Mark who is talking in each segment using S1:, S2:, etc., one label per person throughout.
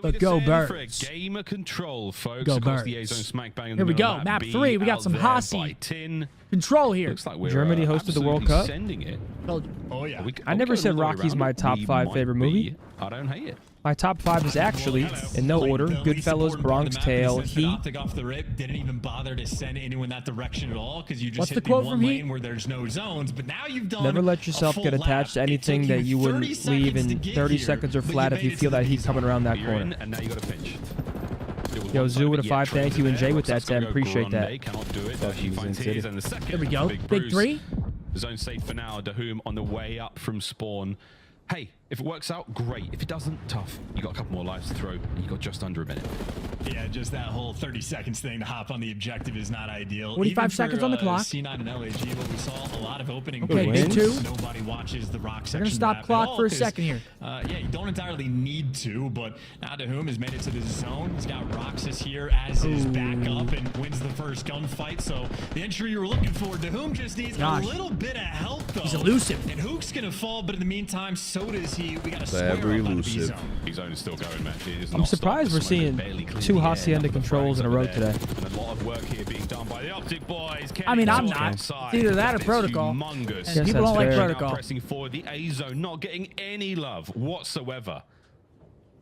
S1: But go Birds.
S2: Game of control, folks.
S1: Go
S2: Across
S1: Birds.
S2: the A-zone smack bang in
S1: Here
S2: the
S1: we go.
S2: middle.
S1: Map
S2: B
S1: 3. We got
S2: out
S1: some
S2: there
S1: Hasi
S2: by tin.
S1: control here.
S2: Looks like we're,
S3: Germany hosted the World Cup.
S2: Sending it.
S4: Oh yeah.
S3: I never said Rocky's my top 5 favorite movie.
S2: I don't hate it.
S3: My top 5 is actually, in no order, Goodfellas, Bronx Tale, Heat.
S4: Optic off the rip didn't even bother to send anyone that direction at all because you just
S1: What's
S4: hit
S1: the quote
S4: one
S1: from
S4: lane
S1: Heat?
S4: where there's no zones. But now you've done
S3: Never let
S4: a
S3: yourself
S4: full
S3: get attached to
S4: lap. It
S3: anything
S4: took
S3: that
S4: you
S3: you
S4: 30
S3: wouldn't leave
S4: seconds to
S3: in
S4: get
S3: 30
S4: here,
S3: seconds or
S4: but
S3: flat if
S4: made
S3: you
S4: it
S3: feel
S4: to
S3: that
S4: the
S3: heat
S4: B
S3: coming
S4: zone.
S3: around that
S2: You're in,
S3: corner.
S2: and now you got a pinch.
S3: Yo, Zoo with a 5 thank you, and Jay with that 10. Appreciate that.
S2: Cannot do it. He finds his, and the second.
S1: There we go. Big
S2: Bruce.
S1: 3.
S2: Zone safe for now. Dahum on the way up from spawn. Hey, if it works out, great. If it doesn't, tough. You got a couple more lives to throw, and you got just under a minute.
S4: Yeah, just that whole 30 seconds thing to hop on the objective is not ideal.
S1: 45
S4: Even
S1: seconds
S4: for,
S1: on the clock.
S4: C9 and LAG, what we saw a lot of opening.
S1: Okay,
S4: plays.
S1: big 2.
S4: Nobody watches the rock section.
S1: We're going to stop
S4: of that
S1: clock
S4: at all,
S1: for a
S4: 'cause,
S1: second here.
S4: Yeah, you don't entirely need to, but now Dahum has made it to the zone. He's got Roxas here as his backup and wins the first gunfight. So the entry you were looking for, Dahum just needs
S1: Gosh.
S4: a little bit of help, though.
S1: He's elusive.
S4: And Huke's going to fall, but in the meantime, so does he. We got to square up
S5: Very
S4: on the B
S5: elusive.
S4: zone.
S2: His zone is still going, man. It is
S3: I'm
S2: not
S3: surprised
S2: stopped.
S3: we're
S2: The
S3: seeing
S2: smoke barely cleared
S3: 2
S2: the air.
S3: Hacienda
S2: Couple of
S3: controls in a
S2: frags
S3: row
S2: over there.
S3: today.
S2: And a lot of work here being done by the Optic boys.
S1: I mean, I'm
S2: Kenny
S1: not.
S2: outside.
S1: It's either that or
S2: It's
S1: protocol.
S2: humongous.
S1: And
S3: Yes,
S1: people
S3: that's
S1: don't like
S3: fair.
S2: Now
S1: protocol.
S2: pressing forward, the A zone not getting any love whatsoever.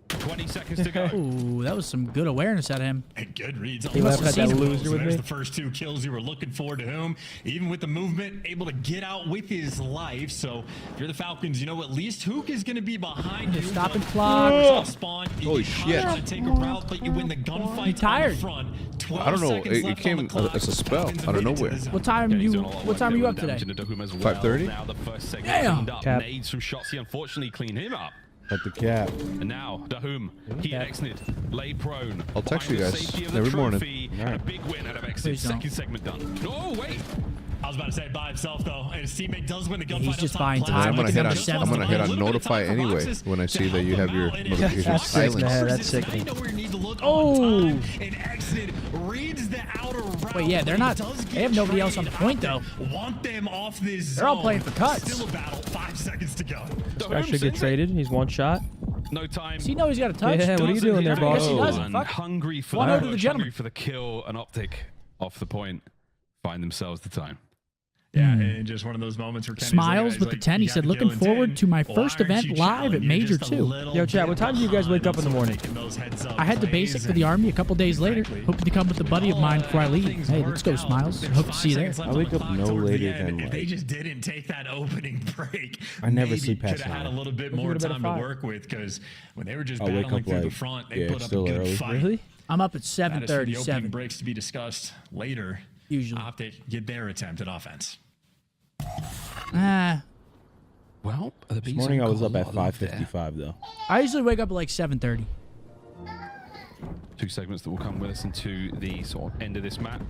S2: 20 seconds to go.
S1: Ooh, that was some good awareness out of him.
S4: And good reads on
S3: He
S4: the
S1: must have
S4: first
S1: seen
S4: two
S1: it.
S4: kills.
S3: Loser with
S4: There's
S3: me.
S4: the first 2 kills you were looking for to whom, even with the movement, able to get out with his life. So if you're the Falcons, you know at least Huke is going to be behind you.
S1: Stopping
S4: but
S1: clock.
S4: off spawn, you
S5: Holy
S4: get caught
S5: shit.
S4: trying to take a route, but you win the gunfight.
S1: You tired?
S4: On the front. 12
S5: I don't know.
S4: seconds
S5: It
S4: left
S5: came
S4: on the clock.
S5: as a spell
S4: Falcons
S5: out of
S4: have made it to
S5: nowhere.
S4: the zone.
S1: What time
S2: Yeah, he's
S1: you?
S2: doing a lot of
S1: What
S2: work
S1: time are
S2: there
S1: you
S2: with
S1: up today?
S2: damage into Dahum as well.
S5: 5:30?
S2: Now the first segment
S1: Damn.
S2: cleaned up.
S3: Cap.
S2: Nades from shots. He unfortunately cleaned him up.
S5: At the cap.
S2: And now, Dahum, he
S1: Yeah.
S2: exited, lay prone.
S5: I'll text
S2: behind
S5: you
S2: the
S5: guys
S2: safety of the
S5: every morning.
S2: trophy,
S5: All
S2: and a
S5: right.
S2: big win out of exit.
S1: Please don't.
S2: Second segment done. Oh, wait.
S4: I was about to say by himself though, and his teammate does win the gunfight.
S1: he's
S4: up
S1: just
S4: top
S1: buying
S4: class.
S1: time.
S5: I'm gonna hit on.
S1: Just
S5: I'm gonna hit
S4: a
S5: on
S4: little bit of
S5: notify
S4: time for
S5: anyway
S4: Roxas
S5: when I
S4: to
S5: see that
S4: help
S5: you have
S4: him
S5: your
S4: out, and
S5: notifications
S3: That's sick,
S5: silenced.
S3: man. That's
S4: Now
S3: sick.
S4: you know where you need to look
S3: Oh.
S4: on time, and exit reads the outer route.
S1: Wait, yeah, they're
S4: but he
S1: not-
S4: does
S1: they
S4: get
S1: have nobody else on the
S4: traded.
S1: point, though.
S4: Want them off this zone.
S1: They're all playing for cuts.
S4: Still a battle. 5 seconds to go.
S3: Guy should get traded. He's 1 shot.
S2: No time.
S1: Does he know he's got a touch?
S3: Yeah, what are you doing there,
S1: I guess
S3: boss?
S1: he doesn't.
S2: And
S1: Fuck.
S2: hungry for
S1: One
S2: the
S1: over to the
S2: push,
S1: gentleman.
S2: hungry for the kill, an Optic off the point. Find themselves the time.
S4: Yeah, and just one of those moments where Kenny's
S1: Smiles
S4: like,
S1: with the
S4: like,
S1: 10. He
S4: you
S1: said,
S4: got the
S1: "Looking
S4: kill in
S1: forward
S4: 10.
S1: to my
S4: Why
S1: first
S4: aren't
S1: event
S4: you
S1: live at
S4: challenging?
S1: Major
S4: Just a
S1: 2."
S4: little
S3: Yo, chat,
S4: bit
S3: what time do you guys wake up in the
S4: behind on
S3: morning?
S4: making those heads-up
S1: I had the
S4: plays,
S1: basic for
S4: and
S1: the Army a couple days later.
S4: frankly,
S1: Hoping to come with a buddy of mine before I leave.
S4: things
S1: Hey,
S4: work
S1: let's go,
S4: out.
S1: Smiles.
S4: There's
S1: Hope to
S4: 5
S1: see you there.
S4: seconds left
S5: I
S4: on
S5: wake
S4: the
S5: up
S4: clock
S5: no
S4: towards the
S5: later
S4: end.
S5: than,
S4: If they
S5: like-
S4: just didn't take that opening break,
S5: I never
S4: maybe
S5: sleep past
S4: could have had a
S5: 9.
S4: little bit
S3: What'd you
S4: more
S3: go to bed at
S4: time to
S3: 5?
S4: work with, because when they were just
S5: I'll wake
S4: battling
S5: up
S4: through the
S5: like-
S4: front, they
S5: yeah,
S4: put up a
S5: still
S4: good
S5: early.
S4: fight.
S3: Really?
S1: I'm up at
S4: That is for the opening
S1: 7:37.
S4: breaks to be discussed later.
S1: Usually.
S4: Optic get their attempt at offense.
S1: Ah,
S2: Well,
S5: This morning I was up at 5:55 though.
S1: I usually wake up at like 7:30.
S2: 2 segments that will come with us into the sort of end of this map.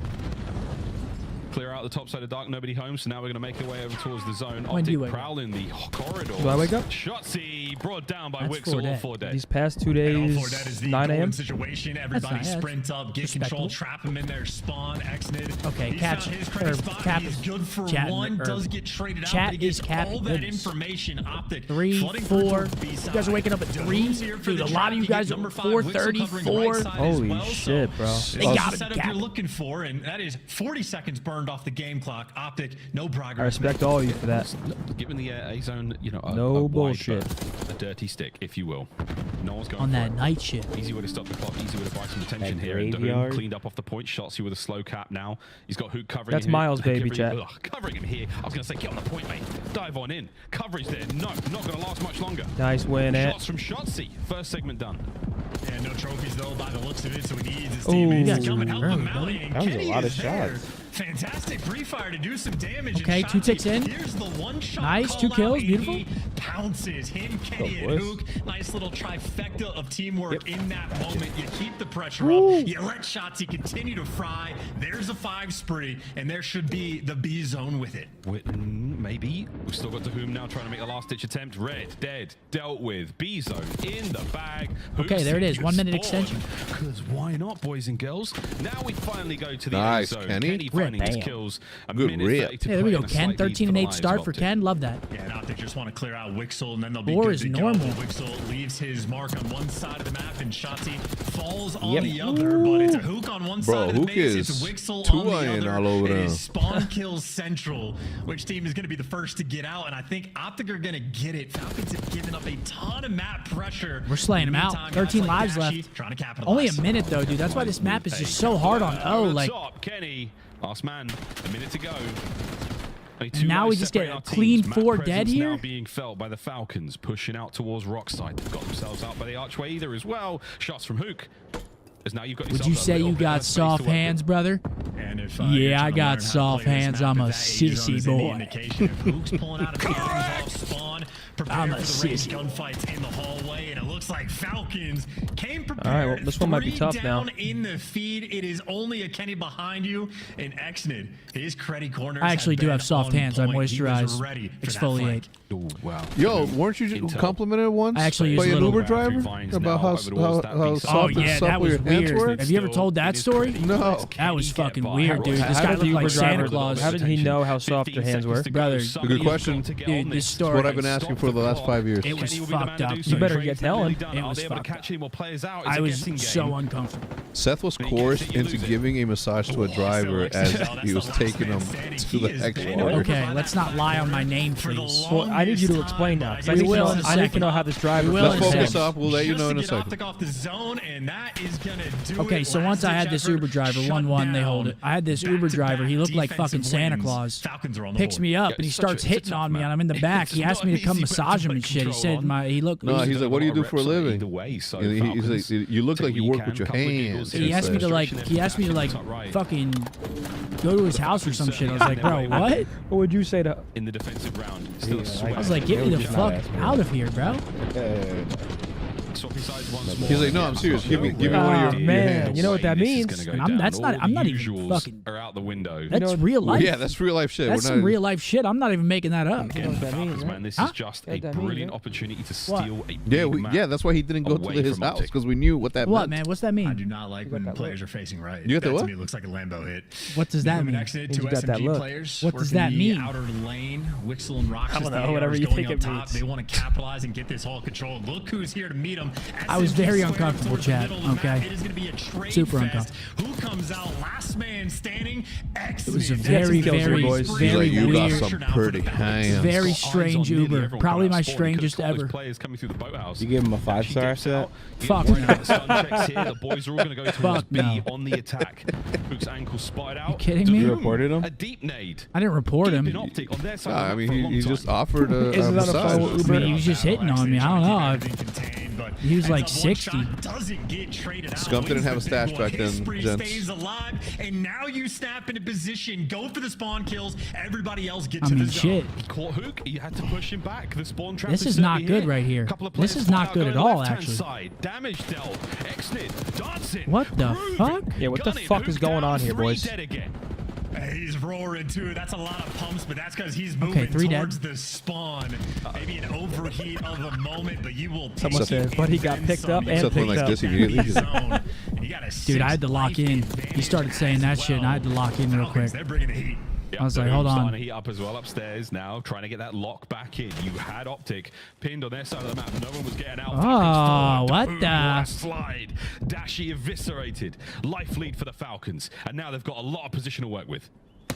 S2: Clear out the top side of dark, nobody home, so now we're going to make our way over towards the zone.
S1: When do you
S2: Optic
S1: wake up?
S2: prowling the corridors.
S3: Do I wake up?
S2: Shotzi brought down by
S1: That's
S2: Wixel,
S1: 4
S2: all 4 dead.
S3: These past 2
S4: And all
S3: days,
S4: four, that is the
S3: 9
S4: golden
S3: a.m.
S4: situation. Everybody
S1: fine, yeah,
S4: sprint up, get control,
S1: respectable.
S4: trap him in their spawn, exited.
S1: Okay,
S4: He's
S1: catch-
S4: found his credit
S1: or
S4: spot.
S1: cap
S4: He's
S1: is
S4: good for
S1: chat-
S4: one.
S1: or
S4: Does get traded out.
S1: chat
S4: But he gets
S1: is cap,
S4: all that
S1: goodness.
S4: information. Optic
S1: 3,
S4: flooding through
S1: 4.
S4: towards B
S1: You
S4: side.
S1: guys are waking up at 3.
S4: Jones here for
S1: Dude,
S4: the
S1: a
S4: trap.
S1: lot of you
S4: He gets
S1: guys are
S4: number 5.
S1: 4:30,
S4: Wixel covering the
S1: 4.
S4: right side as
S3: Holy
S4: well.
S3: shit,
S4: So
S3: bro.
S4: They
S1: They
S4: got
S1: got
S4: the
S1: it,
S4: setup
S1: Cap.
S4: you're looking for, and that is 40 seconds burned off the game clock. Optic, no progress.
S3: I respect all of you for that.
S2: Given the A-zone, you know,
S3: No
S2: a wide
S3: bullshit.
S2: berth, a dirty stick, if you will. No one's going
S1: On
S2: for
S1: that
S2: it.
S1: night shift.
S2: Easy way to stop the clock, easy way to buy some attention
S5: That
S2: here. And Dahum
S5: graveyard.
S2: cleaned up off the point, shots you with a slow cap now. He's got Huke covering
S3: That's
S2: him.
S3: Miles, baby,
S2: covering,
S3: chat.
S2: covering him here. I was going to say, get on the point, mate. Dive on in. Coverage there. No, not going to last much longer.
S3: Nice win,
S2: Shots from Shotzi. First segment done.
S4: And no trophies though by the looks of it, so he needs his
S3: Ooh.
S4: teammates
S1: Yeah,
S4: to come and help
S1: early,
S4: him out.
S1: buddy.
S4: And
S5: That was a
S4: Kenny
S5: lot
S4: is
S5: of
S4: there.
S5: shots.
S4: Fantastic pre-fire to do some damage.
S1: Okay,
S4: and
S1: 2
S4: Shotzi,
S1: ticks in.
S4: Here's the one shot.
S1: Nice,
S4: call
S1: 2
S4: out,
S1: kills,
S4: and
S1: beautiful.
S4: he pounces him, Kenny, and
S5: boys.
S4: Huke. Nice little trifecta of teamwork in that moment. You keep the pressure up. You let Shotzi continue to fry. There's a 5 spree, and there should be the B zone with it.
S2: Witten maybe. We've still got Dahum now trying to make a last-ditch attempt. Red, dead, dealt with. B-Zone in the bag.
S1: Okay, there it is. 1 minute extension.
S2: Because why not, boys and girls? Now we finally go to the
S5: Nice,
S2: A-Zone.
S5: Kenny.
S2: finding his
S3: Bam.
S2: kills. A
S5: Good
S2: minute
S5: rip.
S2: 30 to
S1: Hey, there we
S2: play
S1: go,
S2: and a
S1: Ken.
S2: slight lead
S1: 13
S2: for
S1: and
S2: the
S1: 8
S2: lives
S1: start
S2: of
S1: for
S2: Optic.
S1: Ken. Love that.
S4: Yeah, and Optic just want to clear out Wixel, and then they'll be
S1: Four
S4: good
S1: is
S4: to
S1: normal.
S4: go. Wixel leaves his mark on one side of the map, and Shotzi falls on
S3: Yep.
S4: the other, but it's a Huke on one
S5: Bro,
S4: side of the
S5: Huke
S4: base. It's
S5: is
S4: Wixel on
S5: two-eyeing
S4: the other.
S5: all over
S4: It
S5: them.
S4: is spawn kills central. Which team is going to be the first to get out? And I think Optic are going to get it. Falcons have given up a ton of map pressure.
S1: We're slaying
S4: In
S1: them
S4: the
S1: out.
S4: meantime,
S1: 13
S4: guys like
S1: lives
S4: Dashy
S1: left.
S4: trying to capitalize.
S1: Only a minute, though, dude. That's why this map is just so hard on O.
S2: Over the
S1: Like,
S2: top, Kenny, last man, a minute to go. Only
S1: And
S2: two
S1: now
S2: lives
S1: we just get
S2: separating
S1: a
S2: our
S1: clean
S2: teams. Map
S1: 4 dead
S2: presence
S1: here?
S2: Now being felt by the Falcons, pushing out towards Rockside. They've got themselves out by the archway either as well. Shots from Huke. As now you've got
S1: would
S2: yourself
S1: you
S2: a
S1: say
S2: little
S1: you
S2: bit
S1: got
S2: of space to
S1: soft
S2: work with.
S1: hands, brother?
S4: And if,
S1: Yeah,
S4: you're
S1: I
S4: trying to
S1: got
S4: learn how to
S1: soft
S4: play this
S1: hands.
S4: map
S1: I'm
S4: at
S1: a
S4: that age,
S1: sissy
S4: is any
S1: boy.
S4: indication. If Huke's pulling out a few off spawn, prepare
S1: I'm
S4: for
S1: a
S4: the range
S1: sissy.
S4: gunfights in the hallway, and it looks like Falcons came prepared.
S3: All right, well, this one might be
S4: 3
S3: tough now.
S4: down in the feed. It is only a Kenny behind you, and Exnid, his credit corners.
S1: I actually do have
S4: been
S1: soft
S4: on
S1: hands. I
S4: point. He was
S1: moisturize,
S4: ready for that
S1: exfoliate.
S4: flank.
S2: Oh, wow.
S5: Yo, weren't you
S2: Intel.
S5: complimented once
S1: I actually
S5: by
S1: use
S5: an
S1: little-
S5: Uber driver
S2: Vines
S5: about
S2: now
S5: how
S2: over the walls, that being said.
S1: Oh,
S5: soft
S1: yeah,
S5: and
S1: that
S5: supple
S1: was
S5: your hands
S1: weird.
S5: were?
S1: Have you ever told that story?
S5: No.
S1: That was fucking
S2: Get by
S1: weird, dude.
S2: Harold.
S1: This
S3: How
S1: guy
S3: did the
S1: looked like
S3: Uber
S1: Santa
S3: driver-
S1: Claus.
S3: how did he know how soft your hands were?
S1: Brother,
S5: Good question.
S1: Dude, this story.
S5: What I've been asking for the last 5 years.
S1: It was fucked up.
S3: You better get telling.
S1: It was
S2: able to
S1: fucked
S2: catch
S1: up.
S2: any more players out. It's
S1: I
S2: a
S1: was
S2: guessing
S1: so
S2: game.
S1: uncomfortable.
S5: Seth was
S2: When you
S5: coerced
S2: catch it, you
S5: into
S2: lose it.
S5: giving a massage to a driver as he was taking him to the X water.
S1: Okay, let's not lie on my name, please.
S3: Well, I need you to explain now. 'Cause I
S1: We
S3: need to
S1: will
S3: know-
S1: in a
S3: I need to
S1: second.
S3: know how this driver.
S1: We will
S5: Let's
S1: in a
S5: focus
S1: second.
S5: up. We'll let you know in a
S4: Just to get
S5: second.
S4: Optic off the zone, and that is gonna do
S1: Okay,
S4: it.
S1: so once I had
S4: Last-ditch
S1: this
S4: effort,
S1: Uber driver,
S4: shut
S1: 1-1, they hold
S4: down.
S1: it. I had this Uber driver. He looked like
S4: Back-to-back
S1: fucking Santa
S4: defensive
S1: Claus.
S4: wins. Falcons are on the
S1: Picks
S4: board.
S1: me up
S2: Yeah,
S1: and he
S2: it's such a-
S1: starts
S2: it's a
S1: hitting
S2: tough
S1: on me,
S2: map.
S1: and I'm in the back.
S2: It's
S1: He asked
S2: not
S1: me to
S2: an
S1: come
S2: easy
S1: massage him
S2: one
S1: and
S2: to
S1: shit. He
S2: control
S1: said
S2: on.
S1: my he looked.
S5: No, he's like, what do you do for a
S2: Either
S5: living?
S2: way, so
S5: And he's
S2: Falcons
S5: like, you look
S2: take
S5: like you
S2: what
S5: work
S2: can,
S5: with your
S2: couple of
S5: hands.
S2: giggles,
S1: He asked me to
S2: Top right.
S1: fucking go to his house or some shit. I was like, bro, what?
S3: What would you say to?
S2: in the defensive round. Still a
S3: I
S2: sweat.
S1: I was like, get me the fuck out of here, bro.
S2: Swapping sides once more.
S5: He's like, no, I'm serious. Give me one
S3: Ah,
S5: of your
S3: man,
S5: hands.
S3: you know what that
S2: This is
S3: means?
S2: gonna go
S1: And I'm-
S2: down.
S1: that's not-
S2: All
S1: I'm not
S2: the
S1: even
S2: usuals
S1: fucking-
S2: are out the window.
S1: That's
S3: know-
S1: real life.
S5: Yeah, that's real life shit.
S1: That's
S5: We're
S1: some
S5: not-
S1: real life shit. I'm not even making that up.
S2: Again,
S3: what that
S2: Falcons,
S3: means,
S2: man,
S3: right?
S2: this
S1: Huh?
S2: is just
S3: What
S2: a
S3: that means,
S2: brilliant
S3: right?
S2: opportunity to
S1: What?
S2: steal a
S5: Yeah,
S2: big map
S5: yeah, that's why he didn't go to
S2: away
S5: his
S2: from
S5: house
S2: Optic.
S5: because we knew what that
S1: What,
S5: meant.
S1: man? What's that
S4: I
S1: mean?
S4: do not like when
S3: that
S4: players are facing right.
S5: You got the
S4: That
S5: what?
S4: to me looks like a Lambo hit.
S1: What does that
S4: Moving
S1: mean?
S4: exit,
S3: Means
S4: two
S3: you got that
S4: SMG
S3: look.
S4: players.
S1: What does
S4: working
S1: that
S4: the
S1: mean?
S4: Outer lane, Wixel and Roxas.
S3: I don't
S4: the
S3: know, whatever
S4: ARs
S3: you
S4: going
S3: think
S4: up
S3: it
S4: top.
S3: means.
S4: They want to capitalize and get this all controlled. Look who's here to meet them.
S1: I was very
S4: SMG
S1: uncomfortable,
S4: towards the
S1: chat,
S4: middle of the map.
S1: okay?
S4: It is going to be a trade
S1: Super
S4: fest. Who comes out last man standing?
S1: It was a
S4: Exnid.
S1: very,
S3: kills here,
S1: very,
S3: boys.
S5: He's
S1: very
S5: like, you got
S1: weird.
S5: some pretty hands.
S1: Very
S2: Got eyes on
S1: strange
S2: nearly
S1: Uber.
S2: everyone
S1: Probably
S2: coming
S1: my
S2: out spawn. He could've
S1: strangest
S2: caught those
S1: ever.
S2: Players coming through the boathouse.
S5: You gave him a 5
S2: She
S5: star
S2: dips
S5: set?
S2: out. You
S1: Fuck
S2: get right
S1: no.
S2: now, the stun checks here. The boys are all going to go towards
S1: Fuck
S2: B
S1: no.
S2: on the attack. Hook's ankle spotted out.
S1: kidding me?
S5: You reported him?
S2: A deep nade.
S1: I didn't report
S2: Deep in
S1: him.
S2: Optic on their side
S5: Nah,
S2: of the
S5: I
S2: map
S5: mean,
S2: for a long
S5: he
S2: time.
S5: just offered a
S3: Isn't that a
S5: massage.
S3: follow Uber?
S1: I mean, he was just hitting on me. I don't know. He was like 60.
S5: Scump didn't have a stash back then, gents.
S4: Stays alive, and now you snap into position. Go for the spawn kills. Everybody else get
S1: I
S4: to
S1: mean,
S4: the zone.
S1: shit.
S2: He caught Hook. He had to push him back. The spawn trap
S1: This is
S2: certainly
S1: not good
S2: hit.
S1: right here.
S2: Couple of
S1: This
S2: players
S1: is not
S2: fall
S1: good
S2: out,
S1: at
S2: going
S1: all,
S2: left-hand
S1: actually.
S2: Side. Damage dealt. Exnid dancing.
S1: What the
S2: grooving,
S1: fuck?
S3: Yeah, what the
S2: gunning.
S3: fuck is
S2: Hook
S3: going
S2: down,
S3: on here,
S2: 3
S3: boys?
S2: dead again.
S4: He's roaring too. That's a lot of pumps, but that's because he's
S1: Okay,
S4: moving
S1: 3 dead.
S4: towards the spawn. Maybe an overheat of a moment, but you will take
S3: Someone
S4: it
S3: said, but he got
S4: and
S3: picked up
S4: some.
S3: and
S5: Something
S3: picked
S5: like
S3: up.
S5: this immediately.
S4: Zone. And you got a
S1: Dude, I had to
S4: 6
S1: lock in.
S4: life
S1: He started saying that
S4: advantage
S1: shit, and I had to lock in real
S4: Falcons,
S1: quick.
S4: They're bringing the heat.
S2: Yep,
S1: I was like,
S2: Dahum
S1: hold on.
S2: starting to heat up as well upstairs now, trying to get that lock back in. You had Optic pinned on their side of the map. No one was getting out.
S1: Oh,
S2: Falcons forward.
S1: what
S2: Dahum,
S1: the-
S2: last slide. Dashy eviscerated. Life lead for the Falcons. And now they've got a lot of position to work with.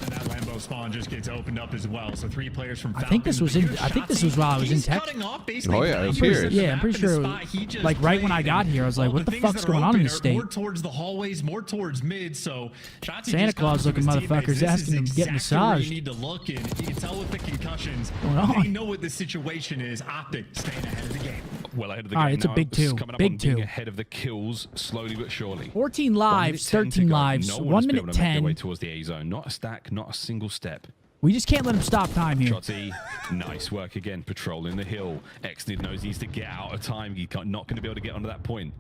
S4: And that Lambo spawn just gets opened up as well. So 3 players from
S1: I think this
S4: Falcons,
S1: was in-
S4: but
S1: I think this
S4: Shotzi,
S1: was while I was in
S4: he's
S1: tech.
S4: cutting off basically
S5: Oh, yeah, it was
S4: 90%
S5: here.
S4: of the
S1: Yeah, I'm pretty
S4: map in
S1: sure
S4: the
S1: it was-
S4: spot he just
S1: like, right when I
S4: played.
S1: got here, I was like,
S4: All
S1: what the
S4: things
S1: fuck's
S4: that are
S1: going on in
S4: open
S1: this
S4: are
S1: state?
S4: More towards the hallways, more towards mid. So Shotzi
S1: Santa
S4: just
S1: Claus
S4: comes to
S1: looking
S4: his teammates.
S1: motherfuckers
S4: This
S1: asking
S4: is
S1: him to get
S4: exactly where
S1: massaged.
S4: You need to look, and you can tell with the concussions.
S1: Going on?
S4: They know what the situation is. Optic staying ahead of the game.
S2: Well ahead of the
S1: All
S2: game
S1: right, it's a
S2: now.
S1: big 2.
S2: Coming up
S1: Big
S2: on being
S1: 2.
S2: ahead of the kills slowly but surely.
S1: 14
S2: 1
S1: lives,
S2: minute 10 to
S1: 13
S2: go.
S1: lives,
S2: No
S1: 1
S2: has been
S1: minute
S2: able to make their way
S1: 10.
S2: towards the A zone. Not a stack, not a single step.
S1: We just can't let him stop time here.
S2: Shotzi, nice work again, patrolling the hill. Exnid knows he needs to get out of time. He's not going to be able to get onto that point.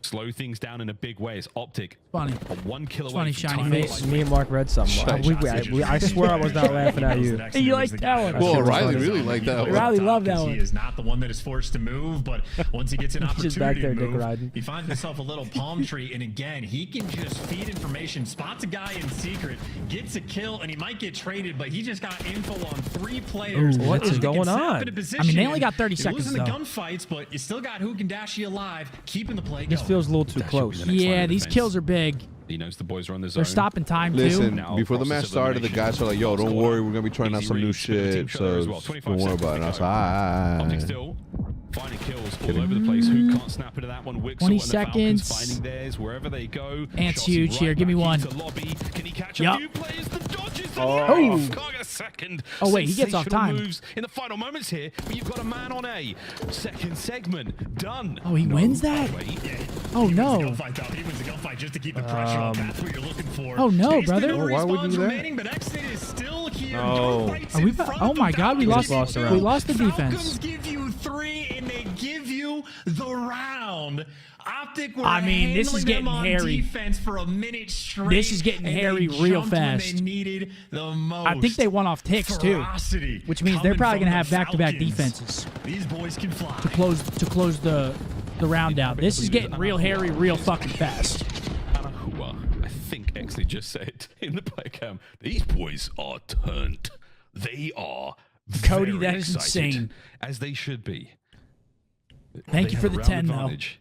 S2: slow things down in a big way. It's Optic.
S1: Funny.
S2: A 1 kill
S1: Funny
S2: away from
S1: shiny
S2: timing.
S1: face.
S3: Me and Mark read something. I swear I was not laughing at you.
S1: Hey, you like that one?
S5: Well, Riley really liked that one.
S1: Riley loved that one.
S4: He is not the one that is forced to move, but once he gets an
S3: He's just back
S4: opportunity
S3: there
S4: to
S3: dick
S4: move,
S3: riding.
S4: he finds himself a little palm tree, and again, he can just feed information, spots a guy in secret, gets a kill, and he might get traded, but he just got info on 3 players.
S3: Ooh, what is
S4: Huke
S3: going
S4: and Snap
S3: on?
S4: into
S1: I mean, they only
S4: position.
S1: got 30
S4: You're
S1: seconds,
S4: losing the
S1: though.
S4: gunfights, but you still got Huke and Dashy alive, keeping the play
S3: This
S4: going.
S3: feels a little too
S2: That should be
S3: close.
S2: the next line
S1: Yeah,
S2: of
S1: these
S2: defense.
S1: kills are big.
S2: He knows the boys are on the zone.
S1: They're stopping time, too.
S5: Listen,
S2: Now,
S5: before the
S2: process
S5: match started, the
S2: elimination.
S5: guys are like, yo, don't worry, we're going to be trying out
S2: Easy
S5: some new
S2: reads for the team
S5: shit,
S2: shooter as
S5: so
S2: well. 25
S5: don't worry
S2: seconds
S5: about it. And I
S2: to
S5: was
S2: go. Optic
S5: like,
S2: still finding kills all over the place. Who can't snap into that one? Wixel
S1: 20
S2: and the Falcons
S1: seconds.
S2: finding theirs wherever they go.
S1: Ant's
S2: Shotzi
S1: huge
S2: right
S1: here. Give me
S2: back
S1: one.
S2: into lobby. Can he catch
S1: Yup.
S2: a few players? The dodges.
S1: Oh.
S2: Can't get a second.
S1: Oh, wait, he gets off
S2: Sensational
S1: time.
S2: moves in the final moments here, but you've got a man on A. Second segment done.
S1: Oh, he wins that?
S2: Wait.
S1: Oh,
S4: He wins
S1: no.
S4: the gunfight, though. He wins the gunfight just to keep the pressure up. That's what you're looking for.
S1: Oh, no,
S4: Chase
S1: brother.
S4: the
S5: Why would you do that?
S4: remaining, but Exit is still here.
S3: No.
S4: Gunfight's
S1: Are we
S4: in
S1: ba-
S4: front
S1: oh
S4: of
S1: my
S4: the
S1: God, we
S4: Falcons.
S3: lost the round.
S1: We lost the defense.
S4: Falcons give you 3, and they give you the round. Optic were
S1: I mean, this is
S4: handling
S1: getting
S4: them on
S1: hairy.
S4: defense for a minute straight.
S1: This is getting
S4: and they
S1: hairy real
S4: jumped when
S1: fast.
S4: They needed the most.
S1: I think they won off ticks, too.
S4: Ferocity
S1: Which means they're
S4: coming
S1: probably going to
S4: from
S1: have
S4: the
S1: back-to-back
S4: Falcons.
S1: defenses
S4: These boys can fly.
S1: to close the round out. This is getting real hairy real fucking fast.
S2: I think Exley just said in the play cam, these boys are turned. They are
S1: Cody,
S2: very
S1: that is
S2: excited,
S1: insane.
S2: as they should be.
S1: Thank
S2: They
S1: you
S2: have
S1: for
S2: a
S1: the
S2: round
S1: 10, though.
S2: advantage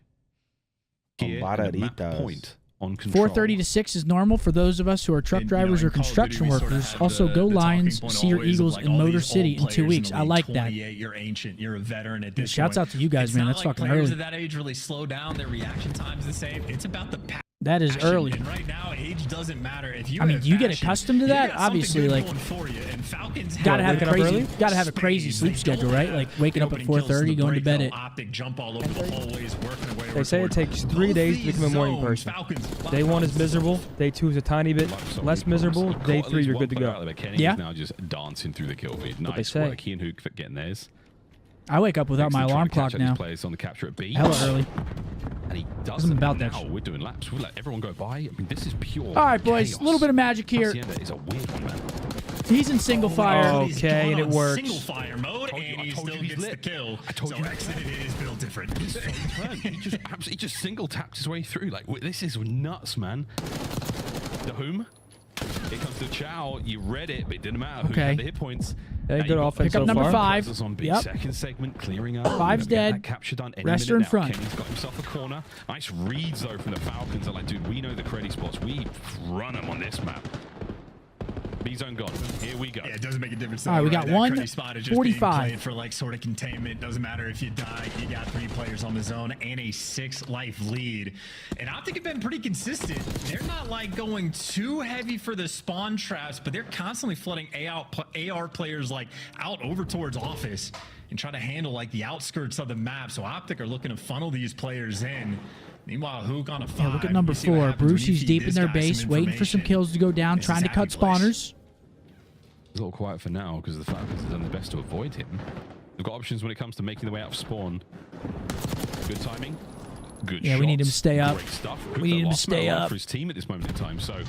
S2: here and a map
S5: Barreritas.
S2: point on control.
S1: 4:30 to 6 is normal for those of us who are truck
S4: And,
S1: drivers
S4: in
S1: or
S4: Call of Duty,
S1: construction
S4: we sort of
S1: workers.
S4: have
S1: Also,
S4: the
S1: go
S4: talking
S1: Lions,
S4: point
S1: see your
S4: always of,
S1: Eagles
S4: like,
S1: in
S4: all
S1: Motor
S4: these
S1: City
S4: old
S1: in 2
S4: players
S1: weeks.
S4: the
S1: I
S4: league,
S1: like that.
S4: 28, you're ancient, you're a veteran at this
S1: Shouts
S4: point.
S1: out to you guys,
S4: It's
S1: man.
S4: not
S1: That's
S4: like
S1: fucking
S4: players
S1: early.
S4: at that age really slow down. Their reaction time's the same. It's about the
S1: That is
S4: passion.
S1: early.
S4: And right now, age doesn't matter. If you
S1: I mean,
S4: have
S1: do you get
S4: passion,
S1: accustomed to
S4: you
S1: that?
S4: got something
S1: Obviously,
S4: good
S1: like,
S4: going for you. And Falcons
S1: Gotta have
S3: waking
S1: a
S3: up
S1: crazy,
S3: early?
S1: gotta have a crazy
S4: spades.
S1: sleep
S4: They
S1: schedule,
S4: don't
S1: right?
S4: have
S1: Like waking up at
S4: opening kills
S1: 4:30,
S4: the
S1: going to bed
S4: break,
S1: at.
S4: Optic jump all over the hallways, working their way
S3: They say it
S4: toward
S3: takes 3
S4: both
S3: days to
S4: these
S3: become a morning
S4: zones.
S3: person.
S4: Falcons,
S3: Day 1 is miserable. Day 2 is a tiny bit less miserable. Day 3, you're good to go.
S2: Kenny
S1: Yeah.
S2: is now just dancing through the kill feed.
S3: they
S2: Nice
S3: say.
S2: work. He and Huke for getting theirs.
S1: I wake up without my
S2: Excellent
S1: alarm
S2: trying to catch
S1: clock
S2: up these
S1: now.
S2: players on the capture at B.
S1: Hella early.
S2: And he does
S1: Something
S2: it
S1: about
S2: now.
S1: that.
S2: We're doing laps. We'll let everyone go by. I mean, this is pure
S1: All right, boys.
S2: chaos.
S1: A little bit of magic here.
S2: Hacienda is a weird one, man.
S1: He's in single fire.
S3: Oh,
S4: He's
S3: okay,
S4: gone
S3: and it
S4: on
S3: works.
S4: Single fire mode,
S2: I
S4: and he
S2: told you
S4: still
S2: he's
S4: gets the
S2: lit.
S4: kill.
S2: I told
S4: so
S2: you.
S4: Exit is built different.
S2: He's so turned. He just single taps his way through. Like, this is nuts, man. The whom? Here comes the Chow. You read it, but it didn't matter. Who
S1: Okay.
S2: had the hit points?
S3: Hey,
S2: Now
S3: good
S2: you've got
S3: offense
S1: Pick up
S3: so
S1: number
S3: far.
S1: 5.
S2: Presence on B.
S1: Yep.
S2: Second segment clearing up.
S1: Five's
S2: We're gonna get
S1: dead.
S2: that captured on any
S1: Rest
S2: minute
S1: are in
S2: now.
S1: front.
S2: Kenny's got himself a corner. Nice reads though from the Falcons. They're like, dude, we know the credit spots. We run them on this map. B zone gone. Here we go.
S4: Yeah, it doesn't make a difference.
S1: All right, we got
S4: That
S1: one
S4: credit spot is just being
S1: 45.
S4: played for like sort of containment. Doesn't matter if you die. You got 3 players on the zone and a 6-life lead. And Optic have been pretty consistent. They're not like going too heavy for the spawn traps, but they're constantly flooding AR players like out over towards office and try to handle like the outskirts of the map. So Optic are looking to funnel these players in. Meanwhile, Huke on a 5.
S1: Yeah, look at number
S4: You see what
S1: 4.
S4: happens when you
S1: Brucey's
S4: feed
S1: deep in
S4: this
S1: their
S4: guy
S1: base,
S4: some
S1: waiting for some
S4: information.
S1: kills to go down,
S4: This
S1: trying
S4: is
S1: to cut
S4: happy place.
S1: spawners.
S2: It's a little quiet for now because the Falcons have done their best to avoid him. They've got options when it comes to making their way out of spawn. Good timing. Good
S1: Yeah, we need him to
S2: shots.
S1: stay up.
S2: Great stuff.
S1: We need him to
S2: Lost
S1: stay
S2: man
S1: up.
S2: for his team at this moment in time. So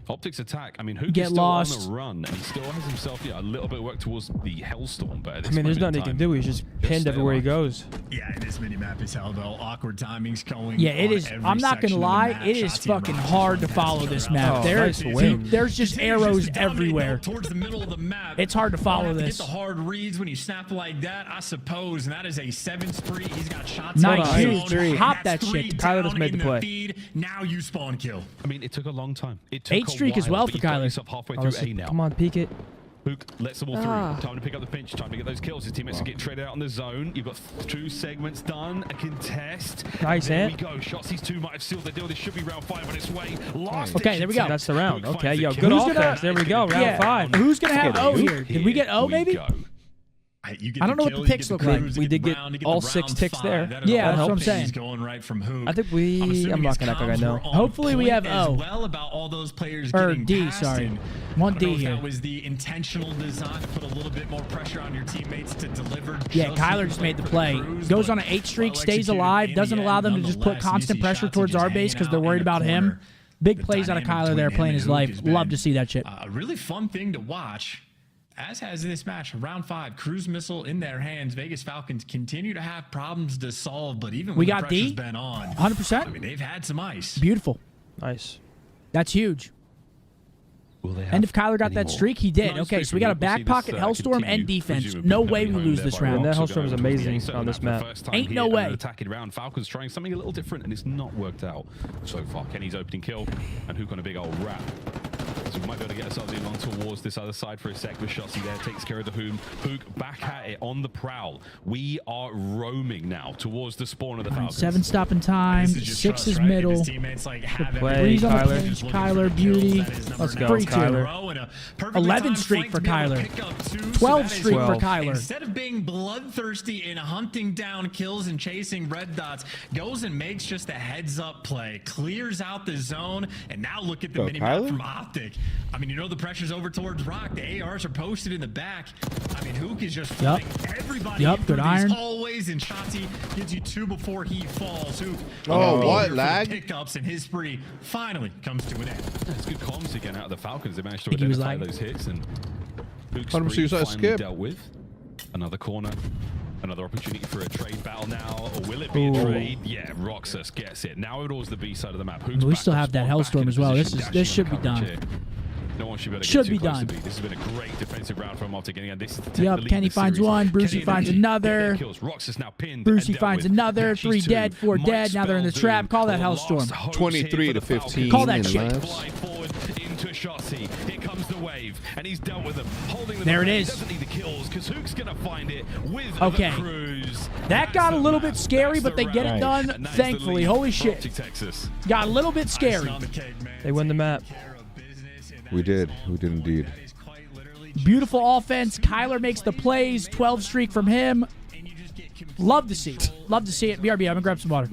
S2: Optic's attack. I mean, Huke
S1: Get
S2: is still
S1: lost.
S2: on a run, and he still has himself a little bit of work towards the Hellstorm. But at this
S3: I mean, there's
S2: moment in
S3: nothing he can
S2: time,
S3: do. He's just pinned
S2: stay
S3: everywhere he
S2: alive.
S3: goes.
S4: Yeah, and this mini map is hell though. Awkward timings going.
S1: Yeah, it
S4: on
S1: is.
S4: every
S1: I'm not
S4: section
S1: gonna
S4: of the
S1: lie.
S4: map.
S1: It is
S4: Shotzi
S1: fucking
S4: Rogers
S1: hard to
S4: on
S1: follow
S4: that
S1: this
S4: start
S1: map.
S3: Oh,
S1: There's
S3: nice win.
S1: there's just
S4: Continues
S1: arrows
S4: to dominate,
S1: everywhere.
S4: though, towards the middle of the map.
S1: It's hard to follow
S4: Have to
S1: this.
S4: Get the hard reads when you snap like that, I suppose. And that is a 7 spree. He's got shots.
S1: Nice,
S4: on the
S1: huge.
S4: zone, and
S1: Hop
S4: that's
S1: that
S4: 3
S1: shit.
S3: Kyler just
S4: down
S3: made the
S4: in
S3: play.
S4: Feed. Now you spawn kill.
S2: I mean, it took a long time. It took
S1: 8
S2: a
S1: streak as
S2: while,
S1: well
S2: but
S1: for
S2: you've got
S1: Kyler.
S2: yourself halfway
S3: Oh,
S2: through
S3: so-
S2: A now.
S3: come on, peek it.
S2: Huke lets them all through. Time to pick up the pinch. Time to get those kills. His teammates are getting traded out on the zone. You've got 2 segments done. A contest.
S3: Nice,
S2: There
S3: Ant.
S2: we go. Shots. These 2 might have sealed the deal. This should be round 5 on its way. Last
S1: Okay, there we go.
S3: That's the round.
S2: Huke
S3: Okay,
S2: finds
S3: yo,
S2: the
S3: good
S2: kill.
S1: Who's gonna-
S3: offense. There we go, round
S1: Yeah.
S3: 5.
S1: Who's gonna have
S3: Let's
S1: O
S3: get it.
S1: here? Did we get O,
S2: Here we
S1: maybe?
S2: go.
S4: You get
S1: I don't know what
S4: kill,
S1: the
S4: you
S1: ticks
S4: get
S1: look
S4: the
S1: like.
S4: cruise,
S3: We
S4: you
S3: did get
S4: round, you
S3: all
S4: the
S3: 6
S4: round
S3: ticks
S4: 5.
S3: there.
S4: That is
S1: Yeah,
S4: all
S1: that's what I'm
S4: helping.
S1: saying.
S4: He's going right from Huke.
S3: I think we.
S4: I'm assuming
S3: I'm
S4: his
S3: not gonna act like I
S4: comms
S3: know.
S4: were on
S1: Hopefully we
S4: point
S1: have
S4: as
S1: O.
S4: well about all those players
S1: Or
S4: getting
S1: D,
S4: past
S1: sorry.
S4: him.
S1: One
S4: I don't
S1: D
S4: know if
S1: here.
S4: that was the intentional design to put a little bit more pressure on your teammates to deliver.
S1: Yeah, Kyler just made the play. Goes on an 8 streak, stays alive, doesn't allow them to just put constant pressure towards our base because they're worried about him. Big plays out of Kyler there, playing his life. Love to see that shit.
S4: A really fun thing to watch. As has this match, round 5, cruise missile in their hands. Vegas Falcons continue to have problems to solve, but even when
S1: We
S4: the
S1: got
S4: pressure's
S1: D?
S4: been on,
S1: 100%.
S4: I mean, they've had some ice.
S1: Beautiful.
S3: Nice.
S1: That's huge.
S2: Will they have
S1: And if Kyler got
S2: any
S1: that
S2: more?
S1: streak, he did.
S2: Nice
S1: Okay,
S2: streak
S1: so we got a
S2: from Nuke. We'll see
S1: back pocket,
S2: this,
S1: Hellstorm,
S2: continue,
S1: and defense.
S2: presumably
S1: No
S2: heavy
S1: way we
S2: home
S1: lose
S2: there
S1: this
S2: by
S1: round.
S3: That
S2: Rox.
S3: Hellstorm is
S2: We're going
S3: amazing
S2: towards the
S3: on this
S2: for the
S3: map.
S2: first time
S1: Ain't
S2: here
S1: no
S2: in
S1: way.
S2: an attacking round. Falcons trying something a little different, and it's not worked out so far. Kenny's opening kill, and Huke on a big old wrap. So we might be able to get ourselves in along towards this other side for a sec. With Shotzi there, takes care of the Huke. Huke back at it on the prowl. We are roaming now towards the spawn of the Falcons.
S1: 7 stopping time,
S4: This is just
S1: 6
S4: trust,
S1: is
S4: right? If
S1: middle.
S4: his teammates, like, have
S3: play,
S4: everything,
S1: Three's on the
S3: Kyler.
S1: pinch,
S4: just looking for
S1: Kyler,
S4: the
S1: beauty.
S4: kills, that is number
S3: Let's go,
S1: 3-2.
S3: Kyler.
S4: And a perfectly
S1: 11
S4: timed
S1: streak
S4: flank
S1: for
S4: to be able to
S1: Kyler.
S4: pick up 2, so
S1: 12
S4: that is
S1: streak for
S3: 12.
S1: Kyler.
S4: Instead of being bloodthirsty in hunting down kills and chasing red dots, goes and makes just a heads-up play, clears out the zone, and now look at the
S5: Go,
S4: mini-map
S5: Kyler?
S4: from Optic. I mean, you know the pressure's over towards Rock. The ARs are posted in the back. I mean, Huke is just flying everybody in
S1: Good
S4: through
S1: iron.
S4: these hallways, and Shotzi gives you 2 before he falls. Huke
S5: Oh,
S4: being
S5: what,
S4: here for the
S5: lag?
S4: pickups, and his spree finally comes to an end.
S2: It's good comms again out of the Falcons. They managed to
S1: Think he was
S2: identify
S1: lagging.
S2: those hits, and Huke's
S5: Let him see
S2: spree
S5: that
S2: finally
S5: skip.
S2: dealt with. Another corner. Another opportunity for a trade battle now. Or will it be a trade? Yeah, Roxas gets it. Now it was the B side of the map. Huke's
S1: We
S2: back
S1: still
S2: up
S1: have that
S2: spawn, back
S1: Hellstorm
S2: in
S1: as well.
S2: position,
S1: This
S2: dashing
S1: should
S2: on
S1: be
S2: coverage
S1: done.
S2: here. No one should be able to
S1: Should
S2: get
S1: be
S2: too close
S1: done.
S2: to B. This has been a great defensive round from Optic. And again, this is to take the
S1: Yup,
S2: lead in
S1: Kenny
S2: the
S1: finds
S2: series.
S1: one, Brucey
S2: Kenny and
S1: finds
S2: Nicky
S1: another.
S2: get kills. Roxas now pinned.
S1: Brucey
S2: and dealt
S1: finds
S2: with.
S1: another.
S2: Dashes
S1: 3
S2: two.
S1: dead, 4
S2: Might
S1: dead. Now they're in the
S2: spell
S1: trap.
S2: doom
S1: Call that
S2: for
S1: Hellstorm.
S2: last hopes
S5: 23
S2: here
S5: to
S2: for the
S5: 15
S1: Call that
S5: in
S1: shit.
S5: lives.
S2: Fly forward into Shotzi. Here comes the wave, and he's dealt with them, holding them.
S1: There
S2: away.
S1: it
S2: He
S1: is.
S2: doesn't need the kills because Huke's gonna find it with
S1: Okay.
S2: the cruise.
S1: That got a little bit scary, but they get it done,
S2: And that is the
S1: thankfully.
S2: lead
S1: Holy
S2: for
S1: shit.
S2: Optic Texas.
S1: Got a little bit scary.
S3: They win the map.
S5: We did. We did indeed.
S1: Beautiful offense. Kyler makes the plays. 12 streak from him. Love to see it. Love to see it. BRB, I'm going to grab some water.